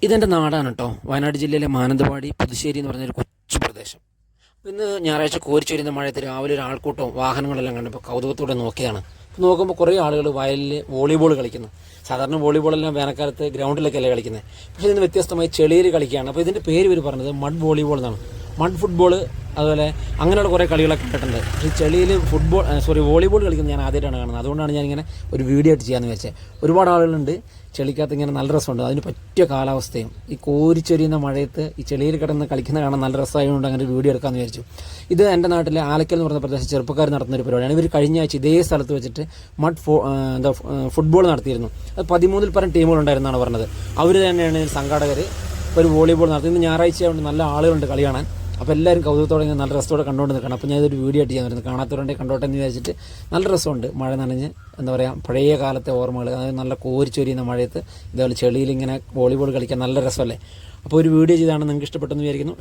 ഇതെൻ്റെ നാടാണ് കേട്ടോ. വയനാട് ജില്ലയിലെ മാനന്തവാടി പുതുശ്ശേരി എന്ന് പറഞ്ഞൊരു കൊച്ചു പ്രദേശം. ഇന്ന് ഞായറാഴ്ച കോരിച്ചൊരിയുന്ന മഴയത്ത് രാവിലെ ഒരു ആൾക്കൂട്ടവും വാഹനങ്ങളെല്ലാം കണ്ടപ്പോൾ കൗതുകത്തോടെ നോക്കിയതാണ്. നോക്കുമ്പോൾ കുറേ ആളുകൾ വയലിൽ വോളിബോൾ കളിക്കുന്നു. സാധാരണ വോളിബോളെല്ലാം വേനൽക്കാലത്ത് ഗ്രൗണ്ടിലൊക്കെയല്ലേ കളിക്കുന്നത്. പക്ഷേ ഇതിന് വ്യത്യസ്തമായി ചെളിയിൽ കളിക്കുകയാണ്. അപ്പോൾ ഇതിൻ്റെ പേര് ഇവർ പറഞ്ഞത് മഡ് വോളിബോൾ എന്നാണ്. മഡ് ഫുട്ബോൾ അതുപോലെ അങ്ങനെയുള്ള കുറേ കളികളൊക്കെ കണ്ടിട്ടുണ്ട്. പക്ഷേ ചെളിയിൽ വോളിബോൾ കളിക്കുന്നത് ഞാൻ ആദ്യമായിട്ടാണ് കാണുന്നത്. അതുകൊണ്ടാണ് ഞാനിങ്ങനെ ഒരു വീഡിയോ ആയിട്ട് ചെയ്യാമെന്ന് വെച്ചത്. ഒരുപാട് ആളുകളുണ്ട് ചെളിക്കകത്ത്, ഇങ്ങനെ നല്ല രസമുണ്ട്. അതിന് പറ്റിയ കാലാവസ്ഥയും ഈ കോരിച്ചൊരിയുന്ന മഴയത്ത് ഈ ചെളിയിൽ കിടന്ന് കളിക്കുന്ന കാണാൻ നല്ല രസമായതുകൊണ്ട് അങ്ങനെ ഒരു വീഡിയോ എടുക്കാമെന്ന് വിചാരിച്ചു. ഇത് എൻ്റെ നാട്ടിലെ ആലക്കൽ എന്ന് പറഞ്ഞ പ്രദേശം ചെറുപ്പക്കാർ നടത്തുന്ന ഒരു പരിപാടിയാണ്. ഇവർ കഴിഞ്ഞ ആഴ്ച ഇതേ സ്ഥലത്ത് വെച്ചിട്ട് ഫുട്ബോൾ നടത്തിയിരുന്നു. അത് 13-ൽ പരം ടീമുകളുണ്ടായിരുന്നാണ് പറഞ്ഞത്. അവർ തന്നെയാണ് സംഘാടകർ. ഒരു വോളിബോൾ നടത്തി. ഇന്ന് ഞായറാഴ്ച ആയതുകൊണ്ട് നല്ല ആളുകളുണ്ട് കളി കാണാൻ. അപ്പോൾ എല്ലാവരും കൗതുകത്തോടെ നല്ല രസത്തോടെ കണ്ടുകൊണ്ട് നിൽക്കണം. അപ്പോൾ ഞാനതൊരു വീഡിയോ ആയിട്ട് ചെയ്യാൻ വരുന്നത്. കാണാത്തവരുണ്ടെങ്കിൽ കണ്ടോട്ടെ എന്ന് വിചാരിച്ചിട്ട്. നല്ല രസമുണ്ട് മഴ നനഞ്ഞ്, എന്താ പറയുക, പഴയ കാലത്തെ ഓർമ്മകൾ. അതായത് നല്ല കോരിച്ചൊരിയുന്ന മഴയത്ത് ഇതേപോലെ ചെളിയിൽ ഇങ്ങനെ വോളിബോൾ കളിക്കാൻ നല്ല രസമല്ലേ. അപ്പോൾ ഒരു വീഡിയോ ചെയ്താണ് നിങ്ങൾക്ക് ഇഷ്ടപ്പെട്ടെന്ന് വിചാരിക്കുന്നു.